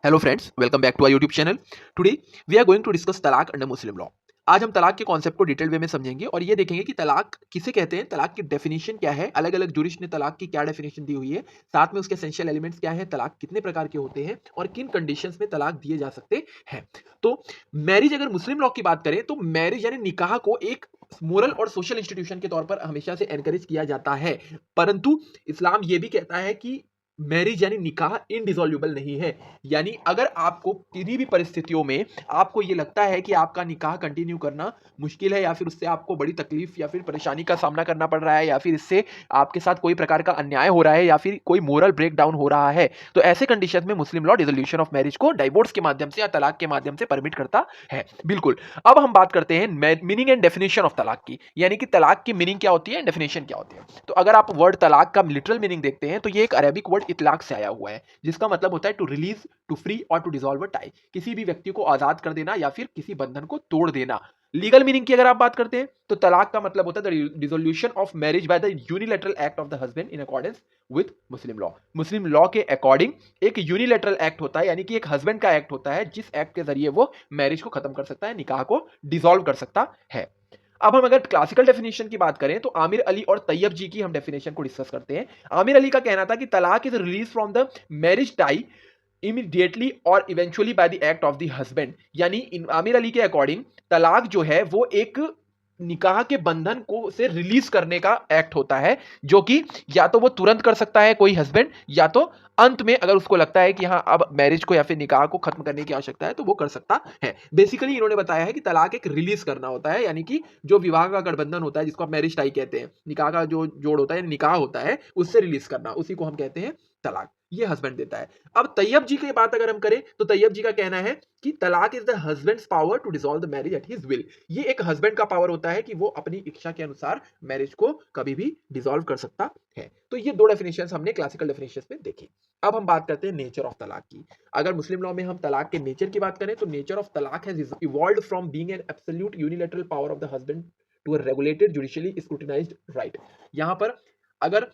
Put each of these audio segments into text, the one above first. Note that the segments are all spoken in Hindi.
Hello friends, welcome back to our YouTube channel. Today we are going to discuss talaq under Muslim law. आज हम तलाक के कॉन्सेप्ट को डिटेल वे में समझेंगे और ये देखेंगे कि तलाक किसे कहते हैं, तलाक की डेफिनेशन क्या है, अलग अलग जुरिस्ट ने तलाक की क्या डेफिनेशन दी हुई है, साथ में उसके एसेंशियल एलिमेंट्स क्या है, तलाक कितने प्रकार के होते हैं और किन कंडीशंस में तलाक दिए जा सकते हैं। तो मैरिज, अगर मुस्लिम लॉ की बात करें तो मैरिज यानी निकाह को एक मोरल और सोशल इंस्टीट्यूशन के तौर पर हमेशा से एनकरेज किया जाता है, परंतु इस्लाम ये भी कहता है कि मैरिज यानी निकाह इनडिसॉल्युबल नहीं है। यानी अगर आपको किसी भी परिस्थितियों में आपको ये लगता है कि आपका निकाह कंटिन्यू करना मुश्किल है, या फिर उससे आपको बड़ी तकलीफ या फिर परेशानी का सामना करना पड़ रहा है, या फिर इससे आपके साथ कोई प्रकार का अन्याय हो रहा है, या फिर कोई मोरल ब्रेकडाउन हो रहा है, तो ऐसे कंडीशन में मुस्लिम लॉ डिसोल्यूशन ऑफ मैरिज को डाइवोर्स के माध्यम से या तलाक के माध्यम से परमिट करता है। बिल्कुल। अब हम बात करते हैं मीनिंग एंड डेफिनेशन ऑफ तलाक की, यानी कि तलाक की मीनिंग क्या होती है, डेफिनेशन क्या होती है। तो अगर आप वर्ड तलाक का लिटरल मीनिंग देखते हैं तो ये एक अरेबिक वर्ड इतलाक से आया हुआ है, जिसका मतलब होता है टू रिलीज, टू फ्री और टू डिसॉल्व अ टाई, किसी भी व्यक्ति को आजाद कर देना या फिर किसी बंधन को तोड़ देना। लीगल मीनिंग की अगर आप बात करते हैं तो तलाक का मतलब होता है dissolution of marriage by the unilateral act of the husband in accordance with Muslim law. Muslim law के अकॉर्डिंग एक यूनिलैटरल एक्ट होता है, यानी कि एक हस्बैंड का एक्ट होता है जिस एक्ट के जरिए वो मैरिज को खत्म कर सकता है, निकाह को डिसॉल्व कर सकता है। अब हम अगर क्लासिकल डेफिनेशन की बात करें तो आमिर अली और तैयब जी की हम डेफिनेशन को डिस्कस करते हैं। आमिर अली का कहना था कि तलाक is release from the marriage tie immediately और eventually by the act of the husband. यानी आमिर अली के अकॉर्डिंग तलाक जो है वो एक निकाह के बंधन को से रिलीज करने का एक्ट होता है, जो कि या तो वो तुरंत कर सकता है कोई हस्बैंड, या तो अंत में अगर उसको लगता है कि हाँ अब मैरिज को या फिर निकाह को खत्म करने की आवश्यकता है तो वो कर सकता है। बेसिकली इन्होंने बताया है कि तलाक एक रिलीज करना होता है, यानी कि जो विवाह का गठबंधन होता है जिसको आप मैरिज टाई कहते हैं, निकाह का जो जोड़ होता है, निकाह होता है, उससे रिलीज करना, उसी को हम कहते हैं तलाक। ये हस्बैंड देता है। अब तैयब जी की बात अगर हम करें तो तैयब जी का कहना है कि तलाक is the husband's power to dissolve the marriage at his will. ये एक हस्बैंड का पावर होता है कि वो अपनी इच्छा के अनुसार मैरिज को कभी भी डिसॉल्व कर सकता है। तो ये दो डेफिनेशंस हमने क्लासिकल डेफिनेशंस में देखी। अब हम बात करते हैं नेचर ऑफ तलाक की। अगर मुस्लिम लॉ में हम तलाक के नेचर की बात करें तो नेचर ऑफ तलाक has evolved from being an absolute unilateral power of the husband to a regulated judicially scrutinized right. यहां पर अगर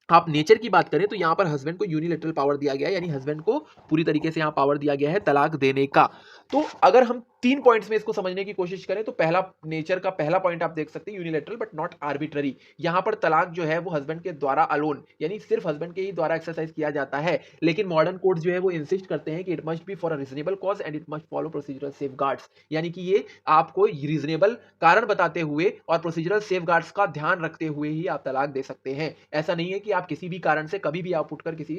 आप नेचर की बात करें तो यहां पर हस्बैंड को यूनिलैटरल पावर दिया गया है, यानी हस्बैंड को पूरी तरीके से यहां पावर दिया गया है तलाक देने का। तो अगर हम 3 पॉइंट्स में इसको समझने की कोशिश करें तो पहला, नेचर का पहला पॉइंट आप देख सकते हैं यूनिलैटरल बट नॉट आर्बिट्ररी। यहां पर तलाक जो है वो हस्बैंड के द्वारा अलोन, यानी सिर्फ हस्बैंड के ही द्वारा एक्सरसाइज किया जाता है। लेकिन मॉडर्न कोड जो है वो इंसिस्ट करते हैं कि it must be for a reasonable cause and it must follow procedural safeguards, यानी कि ये आपको रीजनेबल कारण बताते हुए और प्रोसीजरल सेफगार्ड्स का ध्यान रखते हुए ही आप तलाक दे सकते हैं। ऐसा नहीं है कि आप किसी भी कारण से कभी भी आप उठकर किसी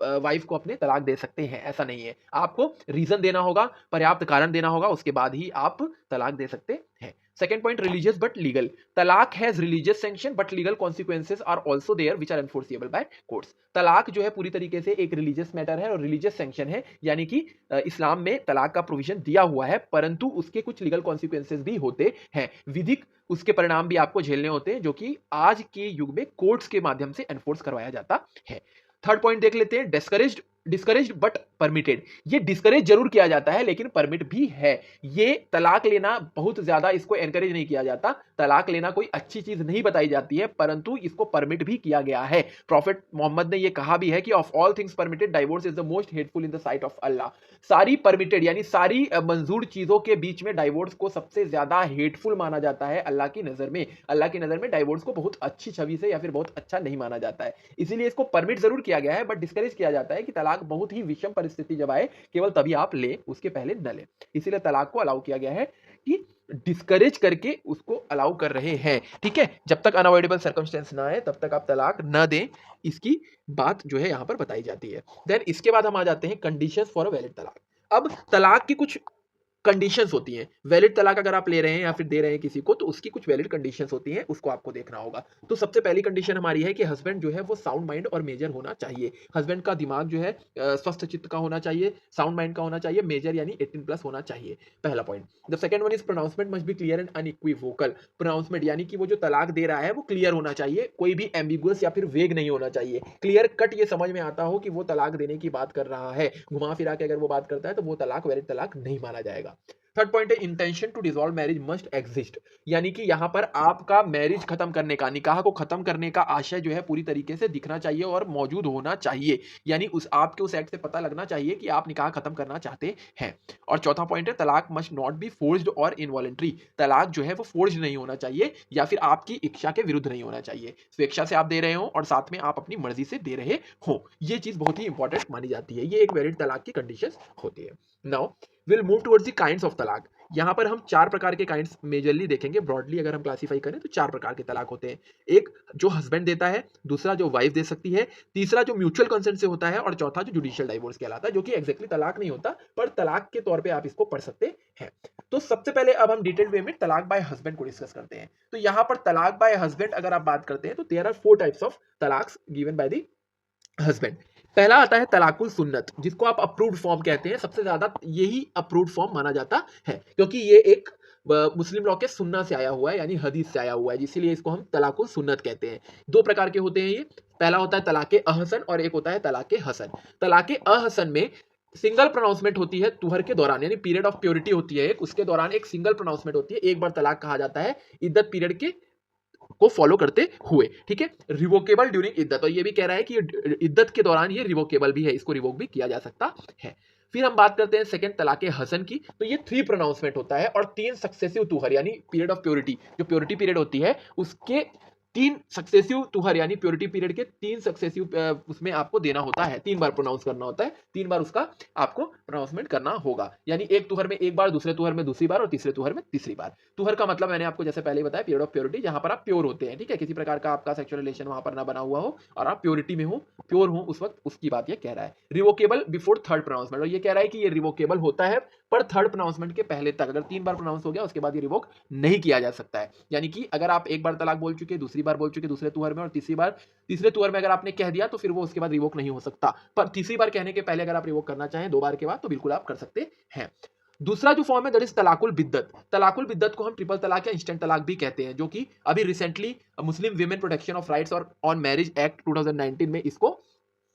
वाइफ को अपने तलाक दे सकते हैं, ऐसा नहीं है। आपको रीजन देना होगा, पर्याप्त कारण देना होगा, उसके बाद ही आप तलाक दे सकते हैं। Second point, religious but legal. तलाक has religious sanction but legal consequences are also there which are enforceable by courts. तलाक जो है पूरी तरीके से एक रिलीजियस मैटर है और रिलीजियस सैंक्शन है, यानी कि इस्लाम में तलाक का प्रोविजन दिया हुआ है, परंतु उसके कुछ लीगल कॉन्सिक्वेंसेज भी होते हैं, विधिक उसके परिणाम भी आपको झेलने होते हैं, जो कि आज के युग में कोर्ट्स के माध्यम से एनफोर्स करवाया जाता है। थर्ड पॉइंट देख लेते हैं, डिस्करेज्ड, डिस्करेज्ड बट परमिटेड। ये डिस्करेज जरूर किया जाता है लेकिन परमिट भी है। ये तलाक लेना बहुत ज्यादा इसको एनकरेज नहीं किया जाता, तलाक लेना कोई अच्छी चीज नहीं बताई जाती है, परंतु इसको परमिट भी किया गया है। प्रॉफिट मोहम्मद ने यह कहा भी है कि of all things permitted divorce is the most hateful in the sight of Allah. सारी परमिटेड यानी सारी मंजूर चीजों के बीच में डाइवोर्स को सबसे ज्यादा हेटफुल माना जाता है अल्लाह की नजर में। अल्लाह की नजर में डाइवोर्स को बहुत अच्छी छवि से या फिर बहुत अच्छा नहीं माना जाता है, इसीलिए इसको परमिट जरूर किया गया है बट डिस्करेज किया जाता है कि तलाक बहुत ही विषम परिस्थिति जब आए केवल तभी आप ले, उसके पहले न ले। इसीलिए तलाक को अलाउ किया गया है कि डिस्करेज करके उसको अलाउ कर रहे हैं। ठीक है, जब तक अनअवॉइडेबल सर्कमस्टेंस ना आए तब तक आप तलाक न दें, इसकी बात जो है यहां पर बताई जाती है। देन इसके बाद हम आ जाते हैं कंडीशंस फॉर अ वैलिड तलाक। अब तलाक की कुछ कंडीशंस होती हैं। वैलिड तलाक अगर आप ले रहे हैं या फिर दे रहे हैं किसी को तो उसकी कुछ वैलिड कंडीशंस होती हैं, उसको आपको देखना होगा। तो सबसे पहली कंडीशन हमारी है कि हस्बैंड जो है वो साउंड माइंड और मेजर होना चाहिए। हस्बैंड का दिमाग जो है स्वस्थ चित्त का होना चाहिए, साउंड माइंड का होना चाहिए, मेजर यानी 18 प्लस होना चाहिए, पहला point. The second one is pronouncement must be clear and unequivocal. Pronouncement यानी कि वो जो तलाक दे रहा है वो क्लियर होना चाहिए, कोई भी एम्बिगुअस या फिर वेग नहीं होना चाहिए। क्लियर कट ये समझ में आता हो कि वो तलाक देने की बात कर रहा है, घुमा फिरा के अगर वो बात करता है तो वो तलाक वैलिड तलाक नहीं माना जाएगा। थर्ड पॉइंट है intention to dissolve marriage must exist, यानी कि यहां पर आपका मैरिज खत्म करने का, निकाह को खत्म करने का आशय जो है पूरी तरीके से दिखना चाहिए और मौजूद होना चाहिए, यानी उस आपके उस एक्ट से पता लगना चाहिए कि आप निकाह खत्म करना चाहते हैं। और चौथा पॉइंट है तलाक मस्ट नॉट बी फोर्स्ड और इनवॉलंटरी, तलाक जो है वो फोर्स्ड नहीं होना चाहिए या फिर आपकी इच्छा के विरुद्ध नहीं होना चाहिए, स्वेच्छा से आप दे रहे हो और साथ में आप अपनी मर्जी से दे रहे हो, ये चीज बहुत ही इंपॉर्टेंट मानी जाती है, ये एक वैलिड तलाक की कंडीशन होती है। Now will move towards the kinds of तलाक, यहां पर हम चार प्रकार के काइंड्स मेजरली देखेंगे, ब्रॉडली अगर हम क्लासिफाई करें तो चार प्रकार के तलाक होते हैं। एक जो हस्बैंड देता है, दूसरा जो वाइफ दे सकती है, तीसरा जो म्यूचुअल कंसेंट से होता है और चौथा जो जुडिशियल डाइवोर्स कहलाता है, जो कि एग्जैक्टली तलाक नहीं होता पर तलाक के तौर पे आप इसको पढ़ सकते हैं। तो सबसे पहले अब हम डिटेल्ड वे में तलाक बाय हस्बैंड को डिस्कस करते हैं। तो यहां पर तलाक बाय हस्बैंड अगर आप बात करते हैं तो देयर आर 4 टाइप्स ऑफ तलाक्स गिवन बाय द हस्बैंड। पहला आता है तलाकुल सुन्नत, जिसको आप अप्रूव्ड फॉर्म कहते हैं, सबसे ज्यादा यही अप्रूव्ड फॉर्म माना जाता है क्योंकि ये एक मुस्लिम लॉ के सुन्ना से आया हुआ है, यानी हदीस से आया हुआ है, इसीलिए इसको हम तलाकुल सुन्नत कहते हैं। दो प्रकार के होते हैं ये, पहला होता है तलाके अहसन और एक होता है तलाके हसन। तलाके अहसन में सिंगल प्रोनाउंसमेंट होती है तुहर के दौरान, यानी पीरियड ऑफ प्योरिटी होती है एक, उसके दौरान एक सिंगल प्रोनाउंसमेंट होती है, एक बार तलाक कहा जाता है इद्दत पीरियड के को फॉलो करते हुए, ठीक है। रिवोकेबल ड्यूरिंग इद्दत, और ये भी कह रहा है कि इद्दत के दौरान ये रिवोकेबल भी है, इसको रिवोक भी किया जा सकता है। फिर हम बात करते हैं सेकंड तलाके हसन की, तो ये 3 प्रोनाउंसमेंट होता है और 3 सक्सेसिव तुहर, यानी पीरियड ऑफ प्योरिटी, जो प्योरिटी पीरियड होती है उसके 3 सक्सेसिव तुहर, यानी प्योरिटी पीरियड के 3 सक्सेसिव उसमें आपको देना होता है, 3 बार प्रोनाउंस करना होता है, 3 बार उसका आपको प्रोनाउंसमेंट करना होगा, यानी एक तुहर में एक बार, दूसरे तुहर में दूसरी बार और तीसरे तुहर में तीसरी बार। तुहर का मतलब मैंने आपको जैसे पहले ही बताया, पीरियड ऑफ प्योरिटी, जहां पर आप प्योर होते हैं, ठीक है, किसी प्रकार का आपका सेक्सुअल रिलेशन वहां पर ना बना हुआ हो और आप प्योरिटी में हो, प्योर हो उस वक्त, उसकी बात ये कह रहा है। रिवोकेबल बिफोर थर्ड प्रोनाउंसमेंट, और ये कह रहा है कि ये रिवोकेबल होता है पर थर्ड प्रोनाउंसमेंट के पहले तक, अगर 3 बार प्रोनाउंस हो गया उसके बाद ये रिवोक नहीं किया जा सकता है, यानी कि अगर आप एक बार तलाक बोल चुके, दूसरी बार बोल चुके दूसरे तुहर में और तीसरी बार तीसरे तुहर में अगर आपने कह दिया तो फिर वो उसके बाद रिवोक नहीं हो सकता, पर तीसरी बार कहने के पहले अगर आप रिवोक करना चाहें 2 बार के बाद तो बिल्कुल आप कर सकते हैं। दूसरा जो फॉर्म है दैट इज तलाकुल बिद्दत। तलाकुल बिद्दत को हम ट्रिपल तलाक या इंस्टेंट तलाक भी कहते हैं, जो कि अभी recently Muslim women protection of rights और ऑन मैरिज एक्ट 2019 में इसको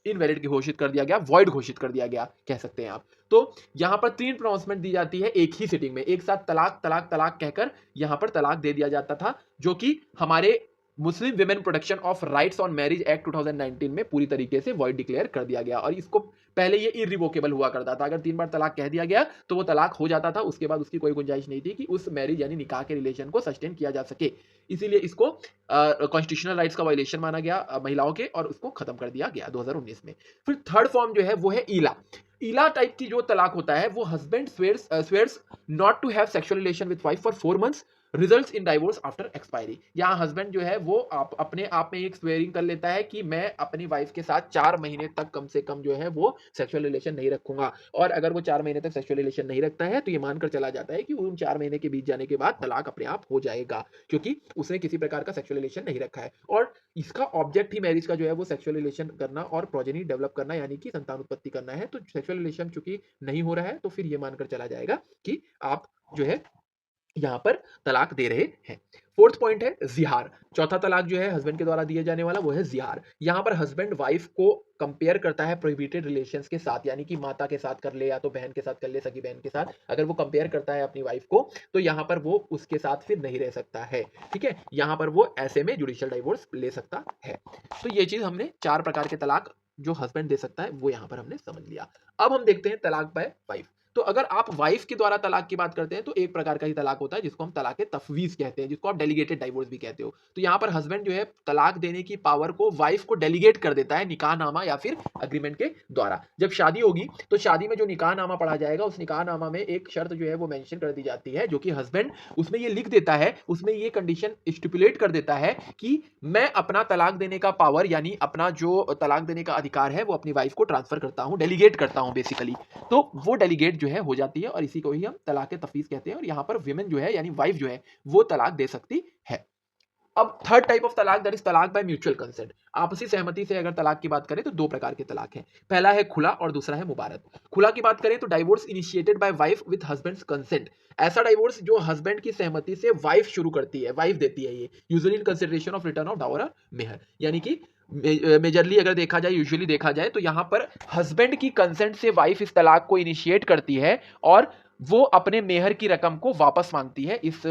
इनवैलिड घोषित कर दिया गया, वॉइड घोषित कर दिया गया कह सकते हैं आप। तो यहां पर 3 प्रोनाउंसमेंट दी जाती है एक ही सिटिंग में, एक साथ तलाक तलाक तलाक कहकर यहां पर तलाक दे दिया जाता था, जो कि हमारे Muslim women protection of rights on marriage act 2019 में पूरी तरीके से वॉइड डिक्लेयर कर दिया गया। और इसको पहले ये इरिवोकेबल हुआ करता था, अगर 3 बार तलाक कह दिया गया तो वो तलाक हो जाता था, उसके बाद उसकी कोई गुंजाइश नहीं थी कि उस मैरिज यानी निकाह के रिलेशन को सस्टेन किया जा सके, इसीलिए इसको कॉन्स्टिट्यूशनल राइट्स का वायलेशन माना गया महिलाओं के, और उसको खत्म कर दिया गया 2019 में। फिर थर्ड फॉर्म जो है वो है ईला। ईला टाइप की जो तलाक होता है वो husband swears not to have sexual relation with wife for 4 months results in divorce after expiry. यहाँ हस्बैंड जो है वो अपने आप में एक स्वेयरिंग कर लेता है कि मैं अपनी वाइफ के साथ 4 महीने तक कम से कम जो है वो सेक्सुअल रिलेशन नहीं रखूंगा, और अगर वो 4 महीने तक सेक्सुअल रिलेशन नहीं रखता है तो ये मानकर चला जाता है कि उन 4 महीने के बीत जाने के बाद तलाक अपने आप हो जाएगा, क्योंकि उसने किसी प्रकार का सेक्सुअल रिलेशन नहीं रखा है। और इसका ऑब्जेक्ट ही मैरिज का जो है वो सेक्सुअल रिलेशन करना और प्रोजेनी डेवलप करना, यानी कि संतान उत्पत्ति करना है। तो सेक्सुअल रिलेशन चूंकि नहीं हो रहा है तो फिर ये मानकर चला जाएगा कि आप जो है यहां पर तलाक दे रहे हैं। फोर्थ पॉइंट है जिहार। चौथा तलाक जो है हस्बैंड के द्वारा दिए जाने वाला वो है जिहार। यहां पर हस्बैंड वाइफ को कंपेयर करता है प्रोहिबिटेड रिलेशंस के साथ, यानी कि माता के साथ कर ले या तो बहन के साथ कर ले, सगी बहन के साथ अगर वो कंपेयर करता है अपनी वाइफ को तो यहां पर वो उसके साथ फिर नहीं रह सकता है, ठीक है। यहां पर वो ऐसे में जुडिशियल डाइवोर्स ले सकता है। तो ये चीज हमने 4 प्रकार के तलाक जो हस्बैंड दे सकता है वो यहां पर हमने समझ लिया। अब हम देखते हैं तलाक बाय वाइफ। तो अगर आप वाइफ के द्वारा तलाक की बात करते हैं तो एक प्रकार का ही तलाक होता है जिसको हम तलाक तफवीज कहते हैं, जिसको आप डेलीगेटेड डाइवोर्स भी कहते हो। तो यहाँ पर हस्बैंड जो है तलाक देने की पावर को वाइफ को डेलीगेट कर देता है निकाहनामा या फिर अग्रीमेंट के द्वारा। जब शादी होगी तो शादी में जो निकाहनामा पढ़ा जाएगा उस निकाहनामा में एक शर्त जो है वो मेंशन कर दी जाती है, जो कि हस्बैंड उसमें ये लिख देता है, उसमें ये कंडीशन स्टिपुलेट कर देता है कि मैं अपना तलाक देने का पावर यानी अपना जो तलाक देने का अधिकार है वो अपनी वाइफ को ट्रांसफर करता हूं, डेलीगेट करता हूं बेसिकली। तो वो डेलीगेट जो है हो जाती है और इसी को ही हम तलाक तफवीज कहते हैं। और यहां पर विमेन जो है यानी वाइफ जो है वो तलाक दे सकती है। अब थर्ड टाइप ऑफ तलाक दैट इज तलाक बाय म्यूचुअल कंसेंट। आपसी सहमति से अगर तलाक की बात करें तो 2 प्रकार के तलाक हैं, पहला है खुला और दूसरा है मुबारक। खुला की बात करें तो divorce initiated by wife with husband's consent. ऐसा डाइवोर्स जो हस्बैंड की सहमति से वाइफ शुरू करती है, वाइफ देती है, ये usually in consideration of return of dower और मेहर। यानी कि मेजरली अगर देखा जाए, यूजुअली देखा जाए तो यहां पर हस्बैंड की कंसेंट से वाइफ इस तलाक को इनिशिएट करती है और वो अपने मेहर की रकम को वापस मांगती है इस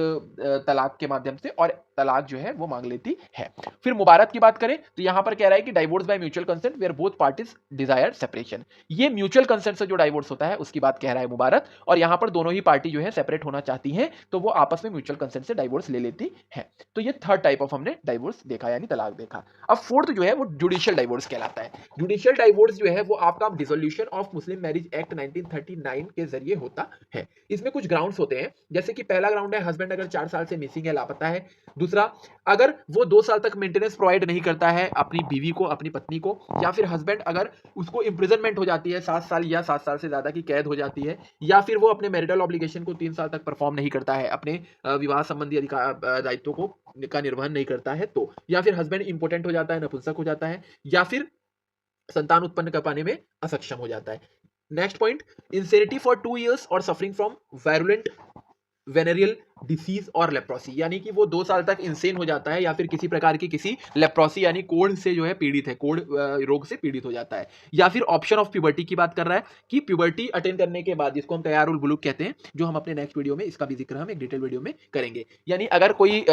तलाक के माध्यम से, और तलाक जो है वो मांग लेती है। फिर मुबारत की बात करें तो यहां पर कह रहा है कि divorce by mutual consent where both parties desire separation. ये म्यूचुअल कंसेंट से जो डाइवोर्स होता है उसकी बात कह रहा है मुबारत, और यहां पर दोनों ही पार्टी जो है सेपरेट होना चाहती हैं तो वो आपस में म्यूचुअल कंसेंट से डाइवोर्स ले लेती है। तो ये थर्ड टाइप ऑफ हमने डाइवोर्स देखा, यानी तलाक देखा। अब फोर्थ जो है वो जुडिशियल डाइवोर्स कहलाता है। जुडिशियल डाइवोर्स जो है वो आपका dissolution of Muslim marriage act 1939 के जरिए होता है। इसमें कुछ ग्राउंड्स होते हैं, जैसे कि पहला ग्राउंड है हस्बैंड अगर 4 साल से मिसिंग है, लापता है। दूसरा, अगर वो 2 साल तक मेंटेनेंस प्रोवाइड नहीं करता है अपनी बीवी को, अपनी पत्नी को, या फिर हस्बैंड अगर उसको इंप्रिजनमेंट हो जाती है 7 साल या 7 साल से ज्यादा की कैद हो जाती है, या फिर वो अपने मैरिटल ऑब्लिगेशन को 3 साल तक परफॉर्म नहीं करता है, अपने विवाह संबंधी अधिकार दायित्वों को का निर्वहन नहीं करता है तो, या फिर हस्बैंड इंपोर्टेंट हो जाता है, नपुंसक हो जाता है, या फिर संतान उत्पन्न कर पाने में असक्षम हो जाता है। Next point, insanity for 2 years और suffering from virulent venereal disease और लेप्रोसी, यानी कि वो 2 साल तक इंसेन हो जाता है या फिर किसी प्रकार की किसी लेप्रोसी यानी कोढ़ से जो है पीड़ित है, कोढ़ रोग से पीड़ित हो जाता है। या फिर ऑप्शन ऑफ प्यूबर्टी की बात कर रहा है कि प्यूबर्टी अटेंड करने के बाद, जिसको हम तैयारुल बुलूग कहते हैं, जो हम अपने नेक्स्ट वीडियो में इसका भी जिक्र हम एक डिटेल वीडियो में करेंगे। यानी अगर कोई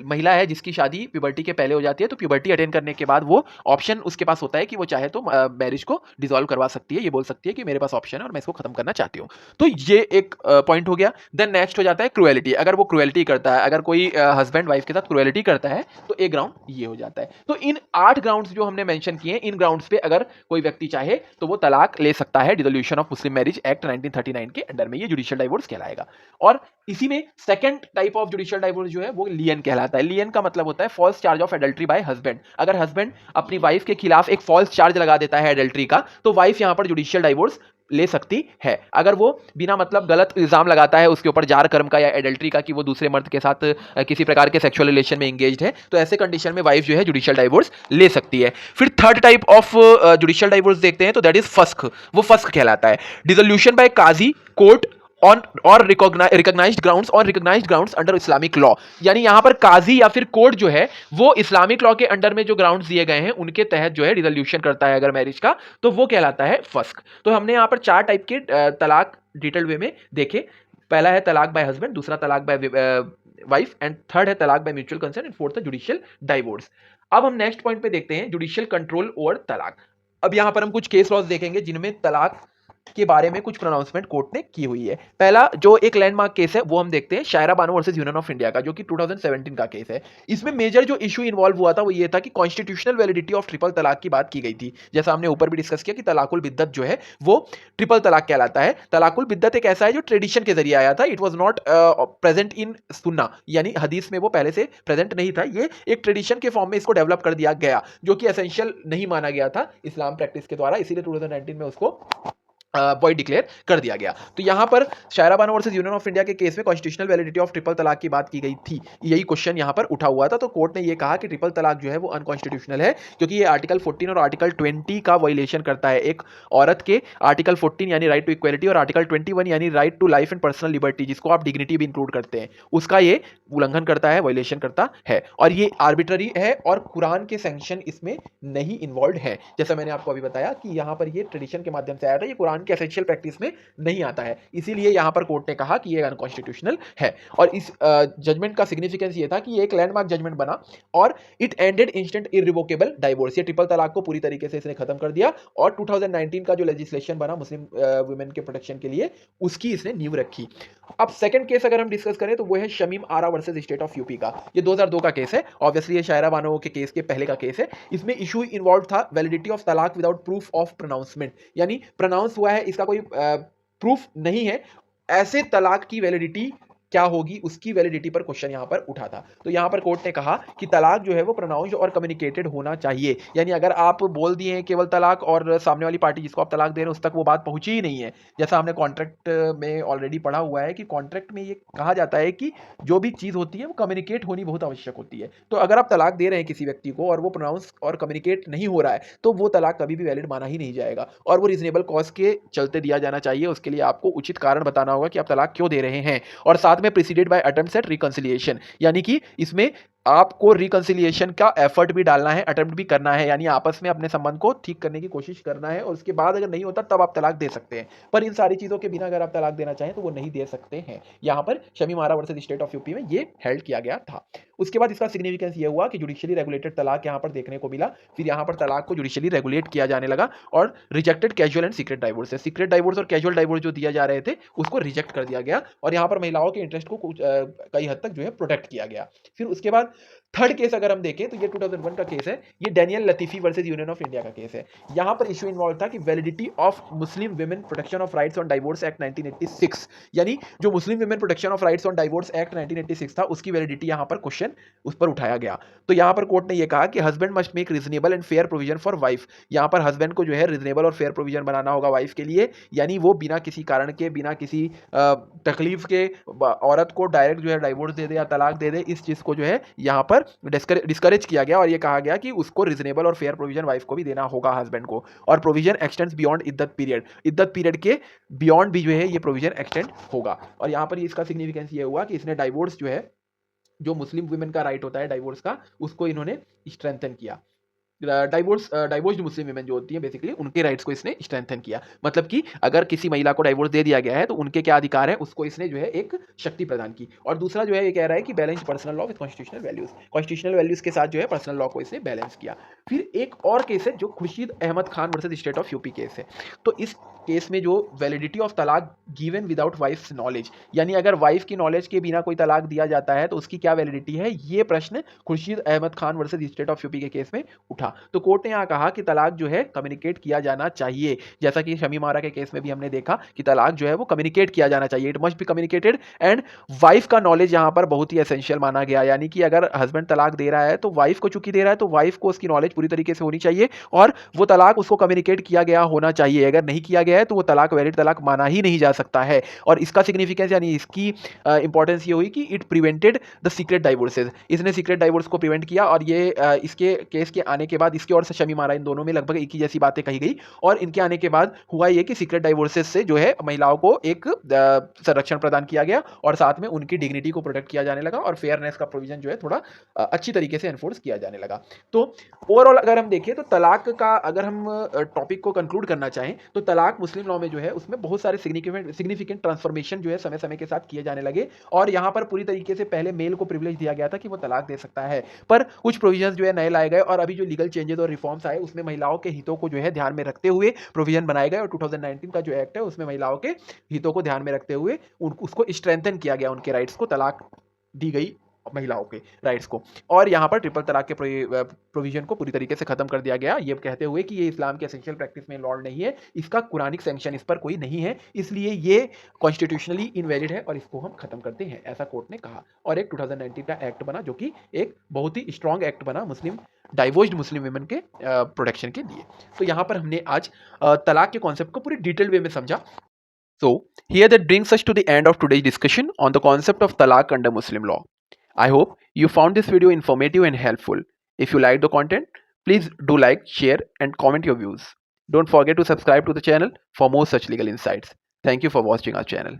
महिला है जिसकी शादी प्यूबर्टी के पहले हो जाती है तो प्यूबर्टी अटेंड करने के बाद वो ऑप्शन उसके पास होता है कि वो चाहे तो मैरिज को डिसॉल्व करवा सकती है, ये बोल सकती है कि मेरे पास ऑप्शन है और मैं इसको खत्म करना चाहती हूँ। तो ये एक पॉइंट हो गया। देन नेक्स्ट हो जाता है क्रुएलिटी। अगर वो क्रुएलिटी करता है, अगर कोई हस्बैंड वाइफ के साथ क्रुएलिटी करता है तो एक ग्राउंड ये हो जाता है। तो इन 8 ग्राउंड्स जो हमने मेंशन किए हैं, इन ग्राउंड्स पे अगर कोई व्यक्ति चाहे तो वो तलाक ले सकता है dissolution of Muslim marriage act 1939 के अंडर में, ये जुडिशियल डाइवोर्स कहलाएगा। और इसी में second type of judicial divorce जो है वो लियन कहलाता है। लियन का मतलब होता है false charge of adultery by husband. अगर हस्बैंड अपनी वाइफ के खिलाफ एक फॉल्स चार्ज लगा देता है एडल्ट्री का, तो वाइफ यहां पर जुडिशियल डाइवोर्स ले सकती है। अगर वो बिना मतलब गलत इल्जाम लगाता है उसके ऊपर जार कर्म का या एडल्ट्री का कि वो दूसरे मर्द के साथ किसी प्रकार के सेक्सुअल रिलेशन में एंगेज्ड है, तो ऐसे कंडीशन में वाइफ जो है जुडिशियल डाइवोर्स ले सकती है। फिर third type of judicial divorce देखते हैं तो दैट इज फस्ख। वो फस्ख कहलाता है डिसोल्यूशन बाय काजी कोर्ट ऑन और recognized grounds under Islamic law. यानी यहां पर काजी या फिर कोर्ट जो है वो इस्लामिक लॉ के अंडर में जो ग्राउंड्स दिए गए हैं उनके तहत जो है डिसोल्यूशन करता है अगर मैरिज का, तो वो कहलाता है फस्क। तो हमने यहां पर 4 टाइप के तलाक डिटेल वे में देखे। पहला है तलाक बाय हस्बैंड, दूसरा तलाक बाय वाइफ, एंड थर्ड है तलाक bye mutual consent, and fourth है जुडिशियल डाइवोर्स। अब हम नेक्स्ट पॉइंट पे देखते हैं जुडिशियल कंट्रोल ओवर तलाक। अब यहां पर हम कुछ केस लॉज देखेंगे जिनमें तलाक के बारे में कुछ प्रोनाउंसमेंट कोर्ट ने की हुई है। पहला जो एक लैंडमार्क केस है वो हम देखते हैं Shayara Bano versus Union of India का, जो कि 2017 का केस है। इसमें मेजर जो इशू इन्वॉल्व हुआ था वो ये था कि कॉन्स्टिट्यूशनल वैलिडिटी ऑफ ट्रिपल तलाक की बात की गई थी। जैसा हमने ऊपर भी डिस्कस किया कि तलाकुल बिद्दत जो है वो ट्रिपल तलाक कहलाता है। तलाकुल बिद्दत एक ऐसा है जो ट्रेडिशन के जरिए आया था, it was not present in सुन्ना, यानी हदीस में वो पहले से प्रेजेंट नहीं था। ये एक ट्रेडिशन के फॉर्म में इसको डेवलप कर दिया गया, जो कि एसेंशियल नहीं माना गया था इस्लाम प्रैक्टिस के द्वारा, इसीलिए 2019 में उसको वॉइड डिक्लेयर कर दिया गया। तो यहां पर Shayara Bano versus Union of India के केस में कॉन्स्टिट्यूशनल वैलिडिटी ऑफ ट्रिपल तलाक की बात की गई थी, यही क्वेश्चन यहां पर उठा हुआ था। तो कोर्ट ने यह कहा कि ट्रिपल तलाक जो है वो अनकॉन्स्टिट्यूशनल है, क्योंकि ये आर्टिकल 14 और आर्टिकल 20 का वायलेशन करता है। एक औरत के आर्टिकल 14 यानी राइट टू इक्वलिटी और आर्टिकल 21 यानी right to life and personal liberty, जिसको आप डिग्निटी भी इंक्लूड करते हैं, उसका ये उल्लंघन करता है, वायलेशन करता है, और ये आर्बिट्ररी है और कुरान के सैंक्शन इसमें नहीं इन्वॉल्व है। जैसा मैंने आपको अभी बताया कि यहां पर ये ट्रेडिशन के माध्यम से आया था, ये कुरान के एसेंशियल प्रैक्टिस में नहीं आता है, इसीलिए यहां पर कोर्ट ने कहा कि ये अनकॉन्स्टिट्यूशनल है। और इस जजमेंट का सिग्निफिकेंस ये था कि ये एक लैंडमार्क जजमेंट बना और it ended instant irrevocable divorce. ये ट्रिपल तलाक को पूरी तरीके से इसने खत्म कर दिया, और 2019 का जो लेजिस्लेशन बना मुस्लिम वुमेन के प्रोटेक्शन के लिए, उसकी इसने नींव रखी। अब सेकंड केस अगर हम डिस्कस करें तो वो है शमीम आरा वर्सेस स्टेट ऑफ यूपी का। ये 2002 का केस है, ऑब्वियसली ये शायरा बानो के केस के पहले का केस है। इसमें इशू इन्वॉल्व था वैलिडिटी ऑफ तलाक विदाउट प्रूफ ऑफ प्रोनाउंसमेंट, यानी प्रोनाउंस हुआ है, इसका कोई प्रूफ नहीं है, ऐसे तलाक की वैलिडिटी क्या होगी, उसकी वैलिडिटी पर क्वेश्चन यहां पर उठा था। तो यहां पर कोर्ट ने कहा कि तलाक जो है वो प्रोनाउंस्ड और कम्युनिकेटेड होना चाहिए, यानी अगर आप बोल दिए हैं केवल तलाक और सामने वाली पार्टी जिसको आप तलाक दे रहे हैं उस तक वो बात पहुंची ही नहीं है। जैसा हमने कॉन्ट्रैक्ट में ऑलरेडी पढ़ा हुआ है कि कॉन्ट्रैक्ट में ये कहा जाता है कि जो भी चीज होती है वो कम्युनिकेट होनी बहुत आवश्यक होती है। तो अगर आप तलाक दे रहे हैं किसी व्यक्ति को और वो प्रोनाउंस और कम्युनिकेट नहीं हो रहा है, तो वो तलाक कभी भी वैलिड माना ही नहीं जाएगा, और वो रीजनेबल कॉज के चलते दिया जाना चाहिए। उसके लिए आपको उचित कारण बताना होगा कि आप तलाक क्यों दे रहे हैं, और साथ में preceded by attempts at reconciliation, यानी कि इसमें आपको रिकंसिलिएशन का एफर्ट भी डालना है, अटेम्प्ट भी करना है, यानी आपस में अपने संबंध को ठीक करने की कोशिश करना है और उसके बाद अगर नहीं होता तब आप तलाक दे सकते हैं। पर इन सारी चीज़ों के बिना अगर आप तलाक देना चाहें तो वो नहीं दे सकते हैं। यहाँ पर शमी मारा वर्सेस स्टेट ऑफ यूपी में ये हेल्ड किया गया था। उसके बाद इसका सिग्निफिकेंस ये हुआ कि जुडिशियली रेगुलेटेड तलाक यहाँ पर देखने को मिला। फिर यहाँ पर तलाक को जुडिशियली रेगुलेट किया जाने लगा और rejected casual and secret divorce है। सीक्रेट डाइवोर्स और कैजुअल डाइवोर्स जो दिया जा रहे थे उसको रिजेक्ट कर दिया गया और यहाँ पर महिलाओं के इंटरेस्ट को कई हद तक जो है प्रोटेक्ट किया गया। फिर उसके बाद थर्ड केस अगर हम देखें तो ये 2001 का केस है, ये Daniel Latifi versus Union of India का केस है। यहां पर इशू इन्वॉल्व था कि validity of Muslim women protection of rights on divorce act 1986, यानी जो Muslim women protection of rights on divorce act 1986 था उसकी वैलिडिटी यहां पर क्वेश्चन उस पर उठाया गया। तो यहां पर कोर्ट ने यह कहा कि husband must make reasonable and fair provision for wife. यहां पर हस्बैंड को जो है रीजनेबल और फेयर प्रोविजन बनाना होगा वाइफ के लिए, यानी वो बिना किसी कारण के, बिना किसी तकलीफ के औरत को डायरेक्ट जो है डाइवोर्स दे दे या तलाक दे दे, इस चीज को जो है यहाँ पर डिस्करेज किया गया और ये कहा गया कि उसको रीजनेबल और फेयर प्रोविजन वाइफ को भी देना होगा हस्बैंड को। और प्रोविजन एक्सटेंड्स बियॉन्ड इद्दत पीरियड के बियॉन्ड भी जो है ये प्रोविजन एक्सटेंड होगा। और यहाँ पर इसका सिग्निफिकेंस ये हुआ कि इसने डाइवोर्स जो है, जो मुस्लिम वुमेन का राइट होता है डाइवोर्स का, उसको इन्होंने स्ट्रेंथन किया। डाइवोर्स्ड मुस्लिम वुमेन जो होती है बेसिकली उनके राइट्स को इसने स्ट्रेंथन किया। मतलब कि अगर किसी महिला को डाइवोर्स दे दिया गया है तो उनके क्या अधिकार है उसको इसने जो है एक शक्ति प्रदान की। और दूसरा जो है ये कह रहा है कि balance personal law with constitutional values के साथ जो है पर्सनल लॉ को इसने बैलेंस किया। फिर एक और केस है जो Khurshid Ahmad Khan versus state of UP case है। तो इस केस में जो validity of talaq given without wife's knowledge, यानी अगर वाइफ की नॉलेज के बिना कोई तलाक दिया जाता है तो उसकी क्या वैलिडिटी है, ये प्रश्न Khurshid Ahmad Khan versus state of UP के केस में उठा। तो कोर्ट ने यहाँ कहा कि तलाक जो है कम्युनिकेट किया जाना चाहिए, जैसा कि शमी मारा के केस में भी हमने देखा कि तलाक जो है वो कम्युनिकेट किया जाना चाहिए, it must be communicated and wife का नॉलेज यहाँ पर बहुत ही एसेंशियल माना गया। यानी कि अगर हस्बैंड तलाक दे रहा है तो वाइफ को चूंकि दे रहा है तो वाइफ को उसकी नॉलेज पूरी तरीके से होनी चाहिए और वो तलाक उसको कम्युनिकेट किया गया होना चाहिए। अगर नहीं किया गया है तो वो तलाक वैलिड तलाक माना ही नहीं जा सकता है। और इसका सिग्निफिकेंस यानी इसकी इंपॉर्टेंस ये हुई कि इट प्रिवेंटेड द सीक्रेट डाइवोर्सेज, इसने सीक्रेट डाइवोर्स को प्रिवेंट किया। और ये इसके केस के आने के बाद इसकी और से शमी मारा, इन दोनों में लगभग एक ही जैसी बातें कही गई और इनके आने के बाद हुआ ये कि सीक्रेट डाइवोर्सेज से जो है महिलाओं को एक संरक्षण प्रदान किया गया और साथ में उनकी डिग्निटी को प्रोटेक्ट किया जाने लगा और फेयरनेस का प्रोविजन जो है थोड़ा अच्छी तरीके से एनफोर्स किया जाने लगा। तो ओवरऑल अगर हम देखें तो तलाक का अगर हम टॉपिक को कंक्लूड करना चाहें तो तलाक मुस्लिम लॉ में जो है उसमें बहुत सारे सिग्निफिकेंट ट्रांसफॉर्मेशन जो है समय समय के साथ किए जाने लगे। और यहाँ पर पूरी तरीके से पहले मेल को प्रिविलेज दिया गया था कि वो तलाक दे सकता है, पर कुछ प्रोविजंस जो है नए लाए गए और अभी जो लीगल चेंजेस और रिफॉर्म्स आए उसमें महिलाओं के हितों को जो है ध्यान में रखते हुए प्रोविजन बनाए गए। और 2019 का जो एक्ट है उसमें महिलाओं के हितों को ध्यान में रखते हुए उसको स्ट्रेंथन किया गया, उनके राइट्स को, तलाक दी गई महिलाओं के राइट्स को। और यहाँ पर ट्रिपल तलाक के प्रोविजन को पूरी तरीके से खत्म कर दिया गया, ये कहते हुए कि ये इस्लाम के एसेंशियल प्रैक्टिस में लॉ नहीं है, इसका कुरानिक सैंक्शन इस पर कोई नहीं है, इसलिए ये कॉन्स्टिट्यूशनली इनवैलिड है और इसको हम खत्म करते हैं, ऐसा कोर्ट ने कहा। और एक 2019 का एक्ट बना जो कि एक बहुत ही स्ट्रॉन्ग एक्ट बना डाइवोर्स्ड मुस्लिम वुमेन के प्रोटेक्शन के लिए। तो यहाँ पर हमने आज तलाक के कॉन्सेप्ट को पूरी डिटेल वे में समझा। So, here that brings us to the end of today's discussion on the concept of talaq under Muslim law. I hope you found this video informative and helpful. If you liked the content, please do like, share, and comment your views. Don't forget to subscribe to the channel for more such legal insights. Thank you for watching our channel.